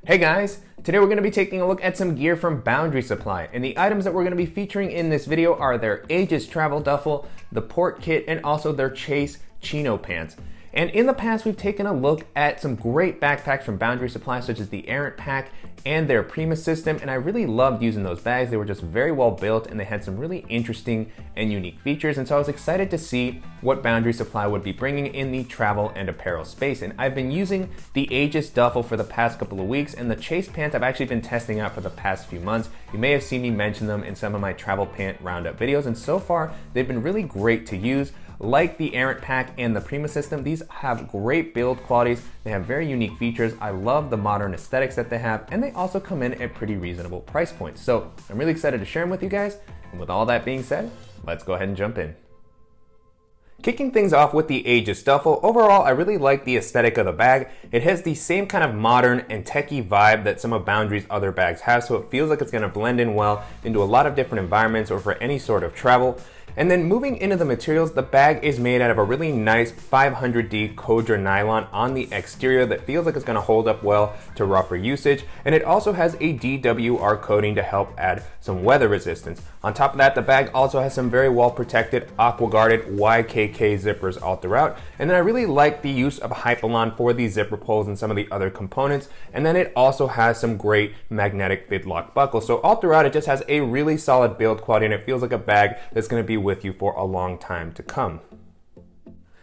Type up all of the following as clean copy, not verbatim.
Hey guys, today we're going to be taking a look at some gear from Boundary Supply, and the items that we're going to be featuring in this video are their Aegis travel duffel, the port kit, and also their chase chino pants. And in the past, we've taken a look at some great backpacks from Boundary Supply, such as the Errant Pack and their Prima System, and I really loved using those bags. They were just very well built, and they had some really interesting and unique features, and so I was excited to see what Boundary Supply would be bringing in the travel and apparel space. And I've been using the Aegis duffel for the past couple of weeks, and the chase pants I've actually been testing out for the past few months. You may have seen me mention them in some of my travel pant roundup videos, and so far, they've been really great to use. Like the Errant Pack and the Prima System, these have great build qualities. They have very unique features. I love the modern aesthetics that they have, and they also come in at pretty reasonable price points. So I'm really excited to share them with you guys. And with all that being said, let's go ahead and jump in. Kicking things off with the Aegis duffel, overall I really like the aesthetic of the bag. It has the same kind of modern and techie vibe that some of Boundary's other bags have, so it feels like it's going to blend in well into a lot of different environments or for any sort of travel. And then moving into the materials, the bag is made out of a really nice 500D Codra nylon on the exterior that feels like it's going to hold up well to rougher usage, and it also has a DWR coating to help add some weather resistance. On top of that, the bag also has some very well protected aqua guarded YKK zippers all throughout, and then I really like the use of Hypalon for these zipper pulls and some of the other components, and then it also has some great magnetic fidlock buckles. So all throughout, it just has a really solid build quality, and it feels like a bag that's going to be with you for a long time to come.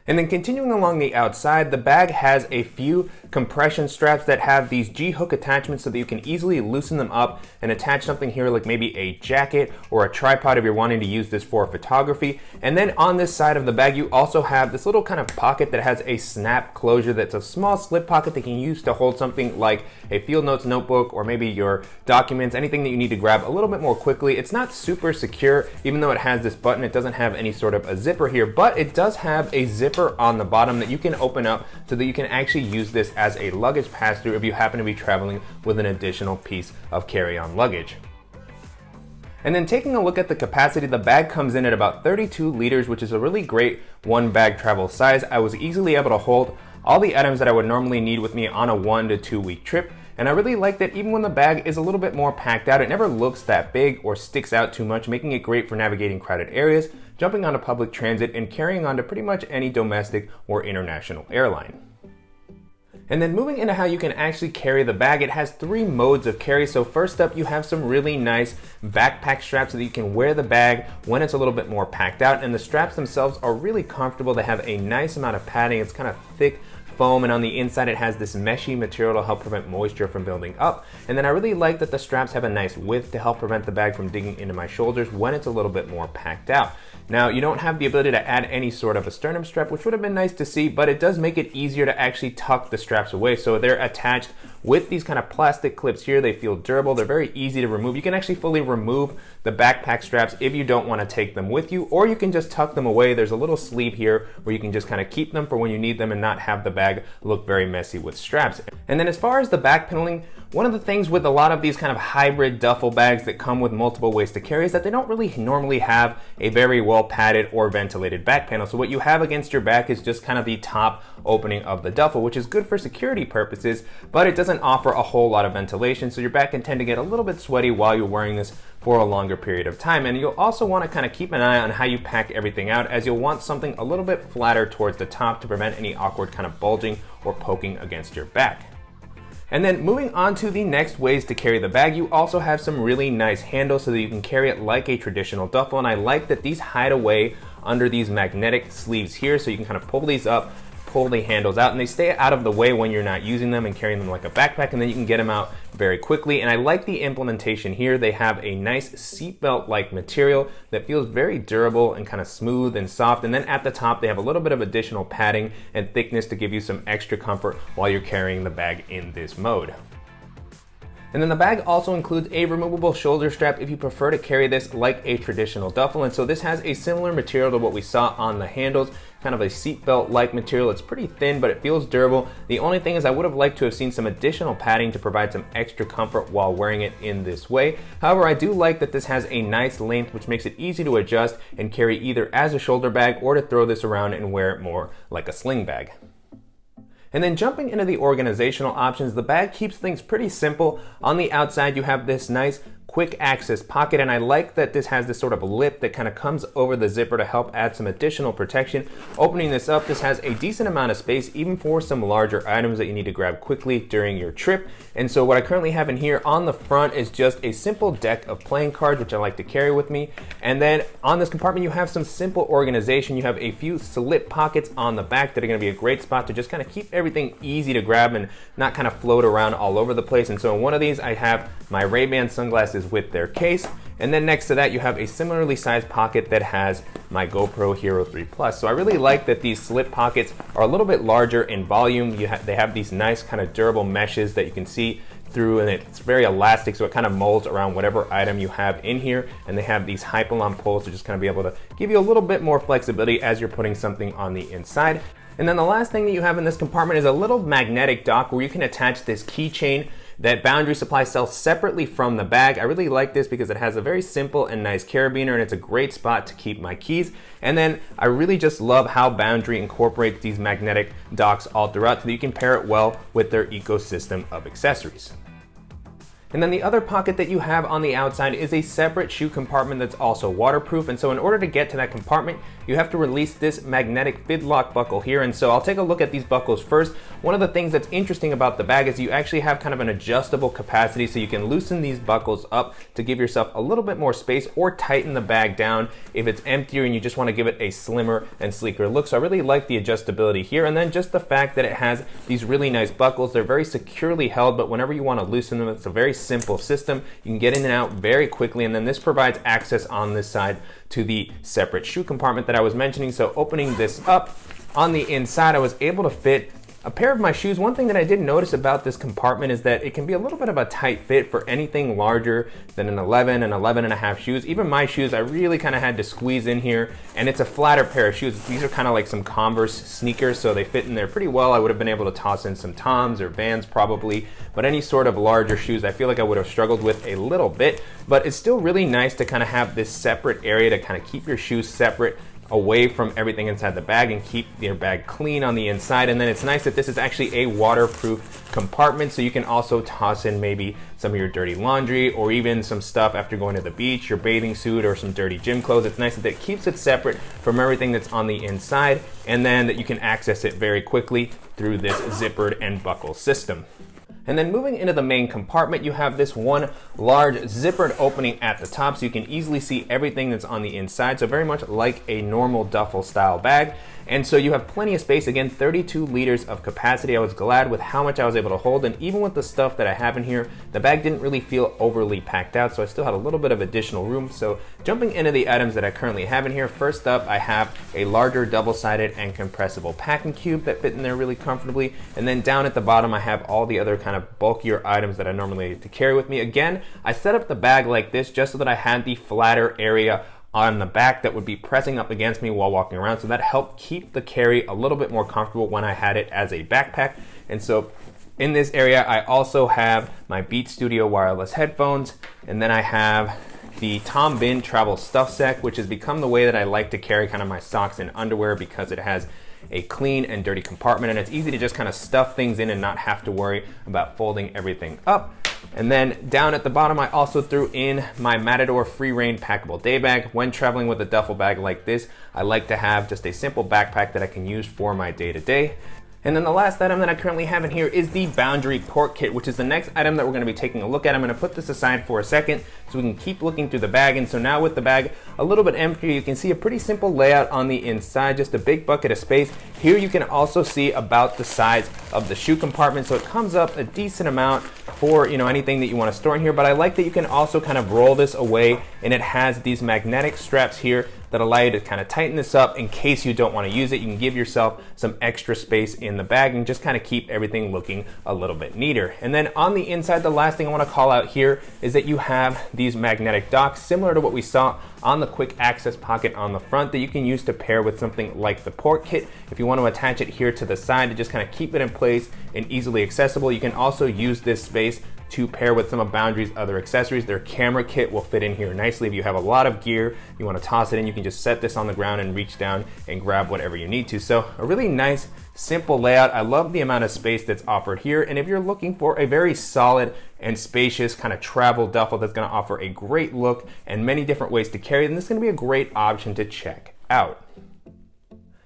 And then continuing along the outside, the bag has a few compression straps that have these G-hook attachments so that you can easily loosen them up and attach something here like maybe a jacket or a tripod if you're wanting to use this for photography. And then on this side of the bag, you also have this little kind of pocket that has a snap closure that's a small slip pocket that you can use to hold something like a field notes notebook or maybe your documents, anything that you need to grab a little bit more quickly. It's not super secure, even though it has this button. It doesn't have any sort of a zipper here, but it does have a zipper on the bottom that you can open up so that you can actually use this as a luggage pass-through if you happen to be traveling with an additional piece of carry-on luggage. And then taking a look at the capacity, the bag comes in at about 32 liters, which is a really great one bag travel size. I was easily able to hold all the items that I would normally need with me on a 1 to 2 week trip. And I really like that even when the bag is a little bit more packed out, it never looks that big or sticks out too much, making it great for navigating crowded areas, jumping onto public transit, and carrying on to pretty much any domestic or international airline. And then moving into how you can actually carry the bag, it has 3 modes of carry. So first up, you have some really nice backpack straps so that you can wear the bag when it's a little bit more packed out. And the straps themselves are really comfortable. They have a nice amount of padding. It's kind of thick foam, and on the inside it has this meshy material to help prevent moisture from building up. And then I really like that the straps have a nice width to help prevent the bag from digging into my shoulders when it's a little bit more packed out. Now, you don't have the ability to add any sort of a sternum strap, which would have been nice to see, but it does make it easier to actually tuck the straps away. So they're attached with these kind of plastic clips here. They feel durable. They're very easy to remove. You can actually fully remove the backpack straps if you don't want to take them with you, or you can just tuck them away. There's a little sleeve here where you can just kind of keep them for when you need them and not have the bag look very messy with straps. And then as far as the back paneling, one of the things with a lot of these kind of hybrid duffel bags that come with multiple ways to carry is that they don't really normally have a very well padded or ventilated back panel. So what you have against your back is just kind of the top opening of the duffel, which is good for security purposes, but it doesn't offer a whole lot of ventilation, so your back can tend to get a little bit sweaty while you're wearing this for a longer period of time. And you'll also want to kind of keep an eye on how you pack everything out, as you'll want something a little bit flatter towards the top to prevent any awkward kind of bulging or poking against your back. And then moving on to the next ways to carry the bag, you also have some really nice handles so that you can carry it like a traditional duffel. And I like that these hide away under these magnetic sleeves here, so you can kind of pull these up, pull the handles out, and they stay out of the way when you're not using them and carrying them like a backpack, and then you can get them out very quickly. And I like the implementation here. They have a nice seatbelt like material that feels very durable and kind of smooth and soft, and then at the top they have a little bit of additional padding and thickness to give you some extra comfort while you're carrying the bag in this mode. And then the bag also includes a removable shoulder strap if you prefer to carry this like a traditional duffel. And so this has a similar material to what we saw on the handles, kind of a seatbelt like material. It's pretty thin, but it feels durable. The only thing is I would have liked to have seen some additional padding to provide some extra comfort while wearing it in this way. However, I do like that this has a nice length, which makes it easy to adjust and carry either as a shoulder bag or to throw this around and wear it more like a sling bag. And then jumping into the organizational options, the bag keeps things pretty simple. On the outside, you have this nice quick access pocket, and I like that this has this sort of lip that kind of comes over the zipper to help add some additional protection. Opening this up, this has a decent amount of space even for some larger items that you need to grab quickly during your trip. And so what I currently have in here on the front is just a simple deck of playing cards, which I like to carry with me. And then on this compartment, you have some simple organization. You have a few slip pockets on the back that are going to be a great spot to just kind of keep everything easy to grab and not kind of float around all over the place. And so in one of these, I have my Ray-Ban sunglasses with their case, and then next to that you have a similarly sized pocket that has my GoPro Hero 3 Plus. So I really like that these slip pockets are a little bit larger in volume. They have these nice kind of durable meshes that you can see through, and it's very elastic, so it kind of molds around whatever item you have in here. And they have these Hypalon poles to just kind of be able to give you a little bit more flexibility as you're putting something on the inside. And then the last thing that you have in this compartment is a little magnetic dock where you can attach this keychain that Boundary Supply sells separately from the bag. I really like this because it has a very simple and nice carabiner, and it's a great spot to keep my keys. And then I really just love how Boundary incorporates these magnetic docks all throughout so that you can pair it well with their ecosystem of accessories. And then the other pocket that you have on the outside is a separate shoe compartment that's also waterproof. And so in order to get to that compartment, you have to release this magnetic fidlock buckle here. And so I'll take a look at these buckles first. One of the things that's interesting about the bag is you actually have kind of an adjustable capacity, so you can loosen these buckles up to give yourself a little bit more space, or tighten the bag down if it's emptier and you just want to give it a slimmer and sleeker look. So I really like the adjustability here. And then just the fact that it has these really nice buckles. They're very securely held, but whenever you want to loosen them, it's a very simple system. You can get in and out very quickly, and then this provides access on this side to the separate shoe compartment that I was mentioning. So opening this up, on the inside I was able to fit a pair of my shoes. One thing that I did notice about this compartment is that it can be a little bit of a tight fit for anything larger than an 11 and 11 and a half shoes. Even my shoes, I really kind of had to squeeze in here, and it's a flatter pair of shoes. These are kind of like some Converse sneakers, so they fit in there pretty well. I would have been able to toss in some Toms or Vans probably, but any sort of larger shoes I feel like I would have struggled with a little bit. But it's still really nice to kind of have this separate area to kind of keep your shoes separate away from everything inside the bag and keep your bag clean on the inside. And then it's nice that this is actually a waterproof compartment, so you can also toss in maybe some of your dirty laundry, or even some stuff after going to the beach, your bathing suit, or some dirty gym clothes. It's nice that it keeps it separate from everything that's on the inside, and then that you can access it very quickly through this zippered and buckle system. And then moving into the main compartment, you have this one large zippered opening at the top, so you can easily see everything that's on the inside. So very much like a normal duffel style bag. And so you have plenty of space. Again, 32 liters of capacity. I was glad with how much I was able to hold, and even with the stuff that I have in here, the bag didn't really feel overly packed out, so I still had a little bit of additional room. So jumping into the items that I currently have in here, first up I have a larger double-sided and compressible packing cube that fit in there really comfortably. And then down at the bottom I have all the other kind of bulkier items that I normally like to carry with me. Again, I set up the bag like this just so that I had the flatter area on the back that would be pressing up against me while walking around, so that helped keep the carry a little bit more comfortable when I had it as a backpack. And so in this area I also have my Beats Studio wireless headphones, and then I have the Tom Bin travel stuff sack, which has become the way that I like to carry kind of my socks and underwear, because it has a clean and dirty compartment, and it's easy to just kind of stuff things in and not have to worry about folding everything up. And then down at the bottom, I also threw in my Matador Free Reign packable day bag. When traveling with a duffel bag like this, I like to have just a simple backpack that I can use for my day-to-day. And then the last item that I currently have in here is the Boundary Port Kit, which is the next item that we're going to be taking a look at. I'm going to put this aside for a second so we can keep looking through the bag. And so now with the bag a little bit empty, you can see a pretty simple layout on the inside, just a big bucket of space. Here you can also see about the size of the shoe compartment, so it comes up a decent amount for anything that you want to store in here. But I like that you can also kind of roll this away, and it has these magnetic straps here that allow you to kind of tighten this up in case you don't want to use it. You can give yourself some extra space in the bag and just kind of keep everything looking a little bit neater. And then on the inside, the last thing I want to call out here is that you have these magnetic docks similar to what we saw on the quick access pocket on the front that you can use to pair with something like the Port Kit. If you want to attach it here to the side to just kind of keep it in place and easily accessible, you can also use this space to pair with some of Boundary's other accessories. Their camera kit will fit in here nicely. If you have a lot of gear, you want to toss it in, you can just set this on the ground and reach down and grab whatever you need to. So a really nice, simple layout. I love the amount of space that's offered here. And if you're looking for a very solid and spacious kind of travel duffel that's going to offer a great look and many different ways to carry, then this is going to be a great option to check out.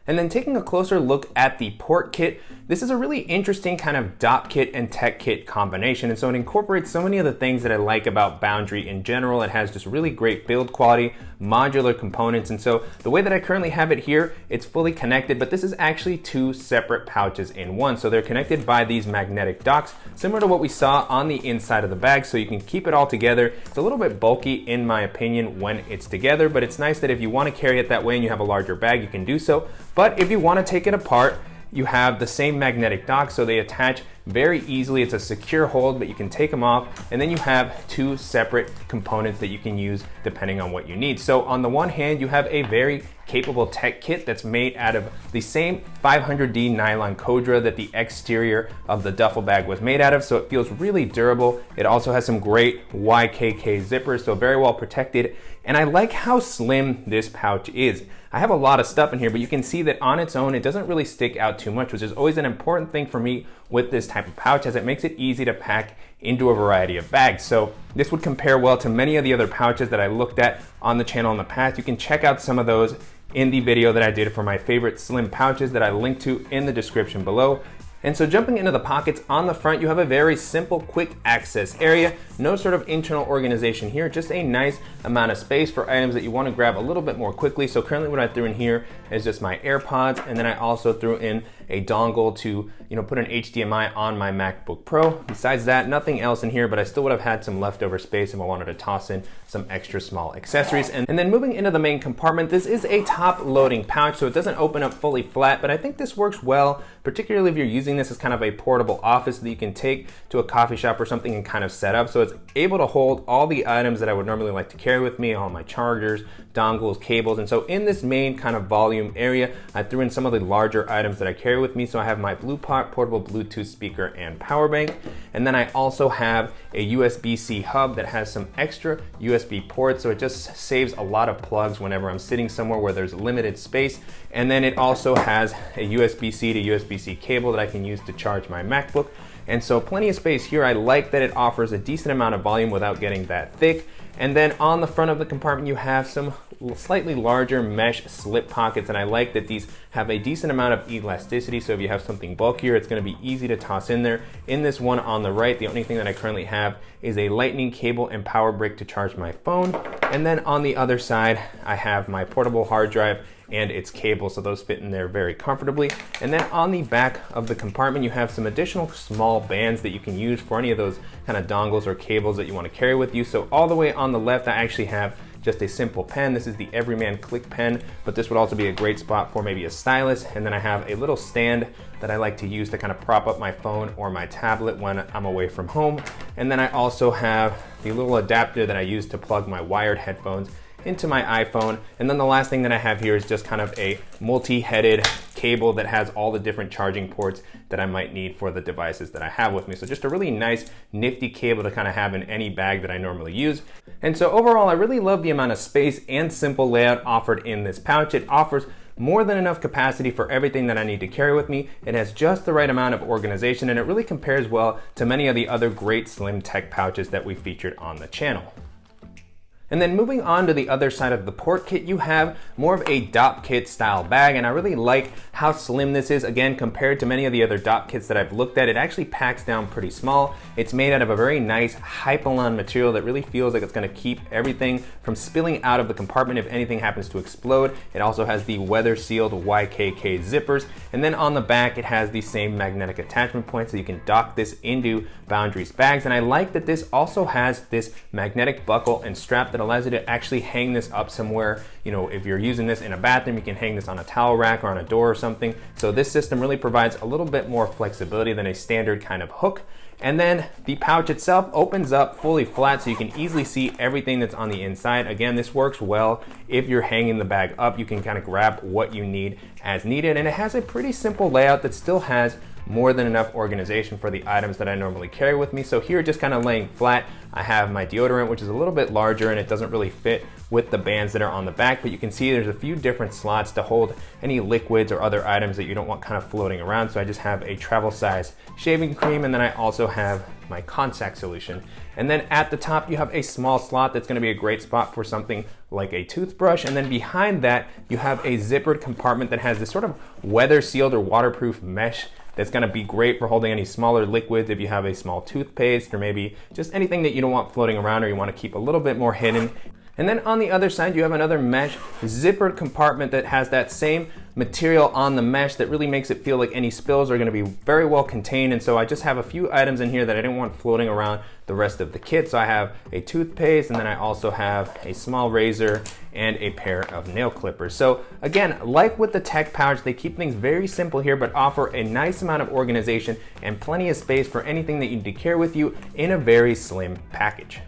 And then taking a closer look at the port kit, this is a really interesting kind of dop kit and tech kit combination. And so it incorporates so many of the things that I like about Boundary in general. It has just really great build quality, modular components. And so the way that I currently have it here, it's fully connected, but this is actually two separate pouches in one. So they're connected by these magnetic docks, similar to what we saw on the inside of the bag. So you can keep it all together. It's a little bit bulky in my opinion when it's together, but it's nice that if you want to carry it that way and you have a larger bag, you can do so. But if you want to take it apart, you have the same magnetic dock, so they attach very easily. It's a secure hold, but you can take them off, and then you have two separate components that you can use depending on what you need. So on the one hand, you have a very capable tech kit that's made out of the same 500D nylon Codra that the exterior of the duffel bag was made out of, so it feels really durable. It also has some great YKK zippers, so very well protected, and I like how slim this pouch is. I have a lot of stuff in here, but you can see that on its own, it doesn't really stick out too much, which is always an important thing for me with this type of pouch, as it makes it easy to pack into a variety of bags. So this would compare well to many of the other pouches that I looked at on the channel in the past. You can check out some of those in the video that I did for my favorite slim pouches that I linked to in the description below. And so jumping into the pockets on the front, you have a very simple, quick access area. No sort of internal organization here, just a nice amount of space for items that you want to grab a little bit more quickly. So currently what I threw in here is just my AirPods, and then I also threw in a dongle to, put an HDMI on my MacBook Pro. Besides that, nothing else in here, but I still would have had some leftover space if I wanted to toss in some extra small accessories. And then moving into the main compartment, this is a top loading pouch, so it doesn't open up fully flat, but I think this works well, particularly if you're using this as kind of a portable office that you can take to a coffee shop or something and kind of set up. So it's able to hold all the items that I would normally like to carry with me, all my chargers, dongles, cables. And so in this main kind of volume area, I threw in some of the larger items that I carry with me. So I have my BluePot portable Bluetooth speaker and power bank. And then I also have a USB-C hub that has some extra USB ports. So it just saves a lot of plugs whenever I'm sitting somewhere where there's limited space. And then it also has a USB-C to USB-C cable that I can use to charge my MacBook. And so plenty of space here. I like that it offers a decent amount of volume without getting that thick. And then on the front of the compartment, you have some slightly larger mesh slip pockets, and I like that these have a decent amount of elasticity, so if you have something bulkier, it's going to be easy to toss in there. In this one on the right, the only thing that I currently have is a lightning cable and power brick to charge my phone. And then on the other side, I have my portable hard drive and its cable, so those fit in there very comfortably. And then on the back of the compartment, you have some additional small bands that you can use for any of those kind of dongles or cables that you want to carry with you. So all the way on the left, I actually have just a simple pen. This is the Everyman Click Pen, but this would also be a great spot for maybe a stylus. And then I have a little stand that I like to use to kind of prop up my phone or my tablet when I'm away from home. And then I also have the little adapter that I use to plug my wired headphones into my iPhone. And then the last thing that I have here is just kind of a multi-headed cable that has all the different charging ports that I might need for the devices that I have with me. So just a really nice, nifty cable to kind of have in any bag that I normally use. And so overall, I really love the amount of space and simple layout offered in this pouch. It offers more than enough capacity for everything that I need to carry with me. It has just the right amount of organization, and it really compares well to many of the other great slim tech pouches that we featured on the channel. And then moving on to the other side of the port kit, you have more of a dop kit style bag, and I really like how slim this is. Again, compared to many of the other dop kits that I've looked at, it actually packs down pretty small. It's made out of a very nice Hypalon material that really feels like it's going to keep everything from spilling out of the compartment if anything happens to explode. It also has the weather sealed YKK zippers, and then on the back it has the same magnetic attachment point, so you can dock this into Boundary's bags. And I like that this also has this magnetic buckle and strap that allows you to actually hang this up somewhere. If you're using this in a bathroom, you can hang this on a towel rack or on a door or something. So this system really provides a little bit more flexibility than a standard kind of hook. And then the pouch itself opens up fully flat, so you can easily see everything that's on the inside. Again, this works well if you're hanging the bag up. You can kind of grab what you need as needed, and it has a pretty simple layout that still has more than enough organization for the items that I normally carry with me. So here, just kind of laying flat, I have my deodorant, which is a little bit larger and it doesn't really fit with the bands that are on the back, but you can see there's a few different slots to hold any liquids or other items that you don't want kind of floating around. So I just have a travel size shaving cream, and then I also have my contact solution. And then at the top you have a small slot that's going to be a great spot for something like a toothbrush, and then behind that you have a zippered compartment that has this sort of weather sealed or waterproof mesh that's going to be great for holding any smaller liquids if you have a small toothpaste or maybe just anything that you don't want floating around or you want to keep a little bit more hidden. And then on the other side, you have another mesh zippered compartment that has that same material on the mesh that really makes it feel like any spills are going to be very well contained. And so I just have a few items in here that I didn't want floating around the rest of the kit. So I have a toothpaste, and then I also have a small razor and a pair of nail clippers. So again, like with the tech pouch, they keep things very simple here, but offer a nice amount of organization and plenty of space for anything that you need to carry with you in a very slim package.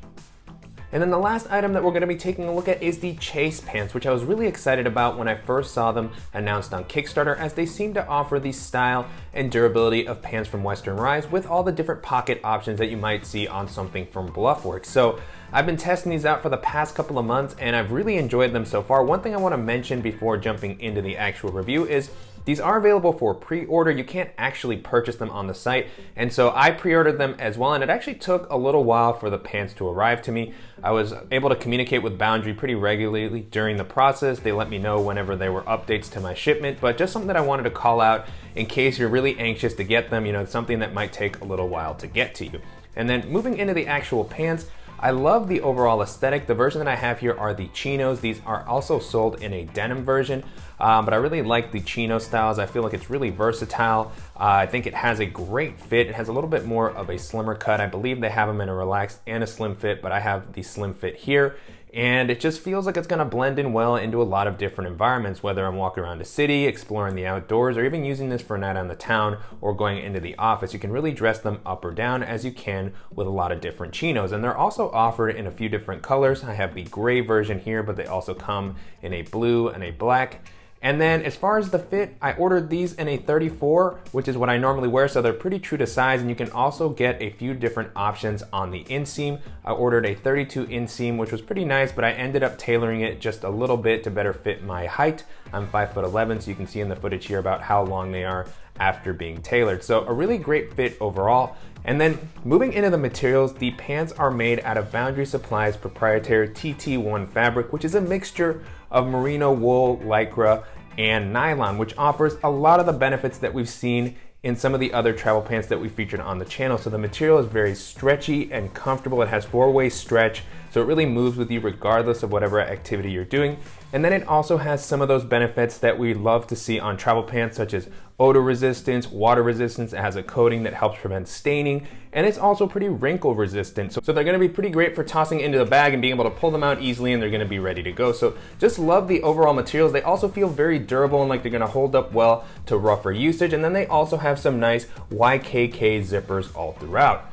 And then the last item that we're going to be taking a look at is the Chase pants, which I was really excited about when I first saw them announced on Kickstarter, as they seem to offer the style and durability of pants from Western Rise with all the different pocket options that you might see on something from Bluffworks. So I've been testing these out for the past couple of months and I've really enjoyed them so far. One thing I want to mention before jumping into the actual review is these are available for pre-order. You can't actually purchase them on the site. And so I pre-ordered them as well, and it actually took a little while for the pants to arrive to me. I was able to communicate with Boundary pretty regularly during the process. They let me know whenever there were updates to my shipment, but just something that I wanted to call out in case you're really anxious to get them, something that might take a little while to get to you. And then moving into the actual pants, I love the overall aesthetic. The version that I have here are the chinos. These are also sold in a denim version, but I really like the chino styles. I feel like it's really versatile. I think it has a great fit. It has a little bit more of a slimmer cut. I believe they have them in a relaxed and a slim fit, but I have the slim fit here. And it just feels like it's gonna blend in well into a lot of different environments, whether I'm walking around a city, exploring the outdoors, or even using this for a night on the town or going into the office. You can really dress them up or down as you can with a lot of different chinos. And they're also offered in a few different colors. I have the gray version here, but they also come in a blue and a black. And then as far as the fit, I ordered these in a 34, which is what I normally wear, so they're pretty true to size, and you can also get a few different options on the inseam. I ordered a 32 inseam, which was pretty nice, but I ended up tailoring it just a little bit to better fit my height. I'm 5'11", so you can see in the footage here about how long they are after being tailored. So a really great fit overall. And then moving into the materials, the pants are made out of Boundary Supply's proprietary TT1 fabric, which is a mixture of merino wool, lycra, and nylon, which offers a lot of the benefits that we've seen in some of the other travel pants that we featured on the channel. So the material is very stretchy and comfortable. It has 4-way stretch, so it really moves with you regardless of whatever activity you're doing. And then it also has some of those benefits that we love to see on travel pants, such as odor resistance, water resistance. It has a coating that helps prevent staining, and it's also pretty wrinkle resistant. So they're gonna be pretty great for tossing into the bag and being able to pull them out easily, and they're gonna be ready to go. So just love the overall materials. They also feel very durable and like they're gonna hold up well to rougher usage. And then they also have some nice YKK zippers all throughout.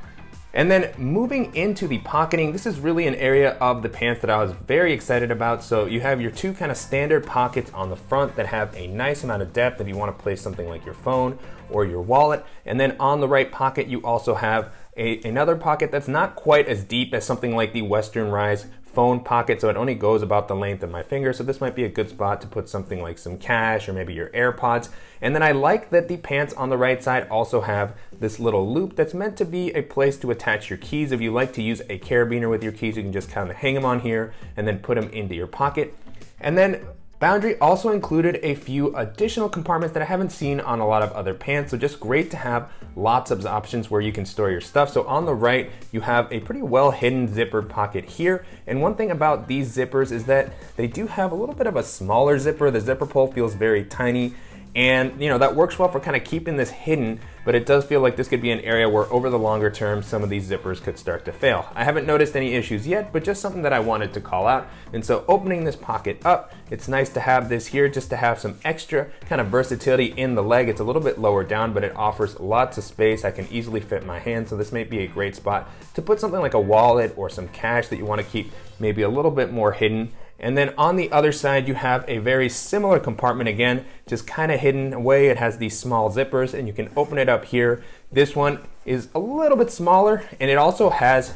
And then moving into the pocketing, this is really an area of the pants that I was very excited about. So you have your two kind of standard pockets on the front that have a nice amount of depth if you want to place something like your phone or your wallet. And then on the right pocket, you also have another pocket that's not quite as deep as something like the Western Rise phone pocket, so it only goes about the length of my finger. So this might be a good spot to put something like some cash or maybe your AirPods. And then I like that the pants on the right side also have this little loop that's meant to be a place to attach your keys. If you like to use a carabiner with your keys, you can just kind of hang them on here and then put them into your pocket. And then Boundary also included a few additional compartments that I haven't seen on a lot of other pants, so just great to have lots of options where you can store your stuff. So on the right, you have a pretty well hidden zippered pocket here. And one thing about these zippers is that they do have a little bit of a smaller zipper. The zipper pull feels very tiny. And that works well for kind of keeping this hidden, but it does feel like this could be an area where over the longer term, some of these zippers could start to fail. I haven't noticed any issues yet, but just something that I wanted to call out. And so opening this pocket up, it's nice to have this here just to have some extra kind of versatility in the leg. It's a little bit lower down, but it offers lots of space. I can easily fit my hand, so this may be a great spot to put something like a wallet or some cash that you want to keep maybe a little bit more hidden. And then on the other side, you have a very similar compartment again, just kind of hidden away. It has these small zippers and you can open it up here. This one is a little bit smaller and it also has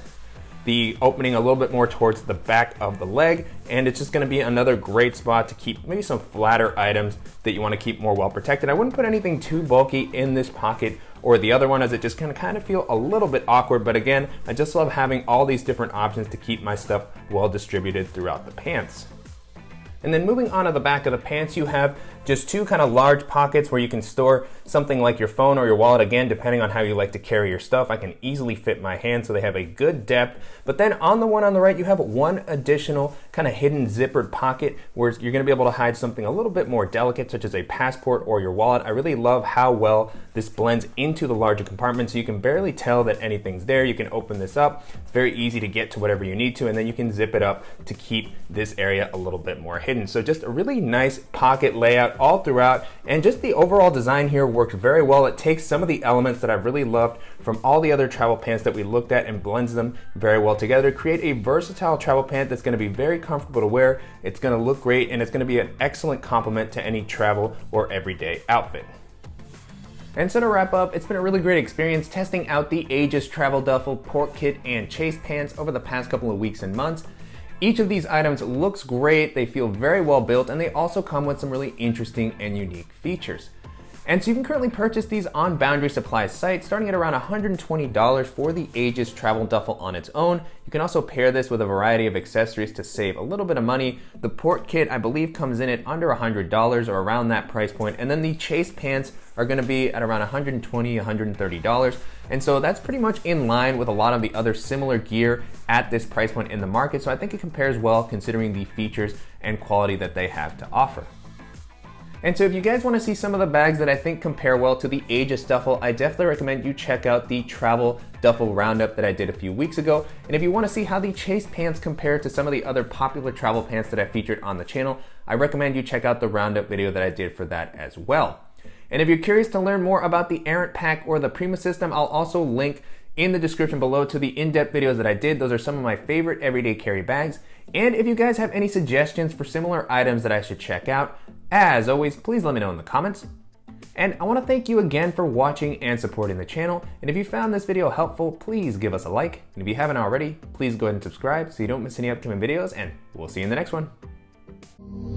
the opening a little bit more towards the back of the leg, and it's just going to be another great spot to keep maybe some flatter items that you want to keep more well protected. I wouldn't put anything too bulky in this pocket or the other one, as it just can kind of feel a little bit awkward, but again, I just love having all these different options to keep my stuff well distributed throughout the pants. And then moving on to the back of the pants, you have just two kind of large pockets where you can store something like your phone or your wallet, again, depending on how you like to carry your stuff. I can easily fit my hand, so they have a good depth. But then on the one on the right, you have one additional kind of hidden zippered pocket where you're gonna be able to hide something a little bit more delicate, such as a passport or your wallet. I really love how well this blends into the larger compartment, so you can barely tell that anything's there. You can open this up. It's very easy to get to whatever you need to, and then you can zip it up to keep this area a little bit more hidden. So just a really nice pocket layout all throughout, and just the overall design here works very well. It takes some of the elements that I've really loved from all the other travel pants that we looked at and blends them very well together to create a versatile travel pant that's going to be very comfortable to wear. It's going to look great, and it's going to be an excellent complement to any travel or everyday outfit. And so to wrap up, it's been a really great experience testing out the Aegis Travel Duffel, Port Kit, and Chase pants over the past couple of weeks and months. Each of these items looks great, they feel very well built, and they also come with some really interesting and unique features. And so you can currently purchase these on Boundary Supply's site, starting at around $120 for the Aegis Travel Duffel on its own. You can also pair this with a variety of accessories to save a little bit of money. The Port Kit, I believe, comes in at under $100 or around that price point, and then the Chase pants are going to be at around $120, $130. And so that's pretty much in line with a lot of the other similar gear at this price point in the market. So I think it compares well considering the features and quality that they have to offer. And so if you guys want to see some of the bags that I think compare well to the Aegis Duffel, I definitely recommend you check out the Travel Duffel Roundup that I did a few weeks ago. And if you want to see how the Chase pants compare to some of the other popular travel pants that I featured on the channel, I recommend you check out the Roundup video that I did for that as well. And if you're curious to learn more about the Errant Pack or the Prima System, I'll also link in the description below to the in-depth videos that I did. Those are some of my favorite everyday carry bags. And if you guys have any suggestions for similar items that I should check out, as always, please let me know in the comments. And I want to thank you again for watching and supporting the channel. And if you found this video helpful, please give us a like. And if you haven't already, please go ahead and subscribe so you don't miss any upcoming videos, and we'll see you in the next one.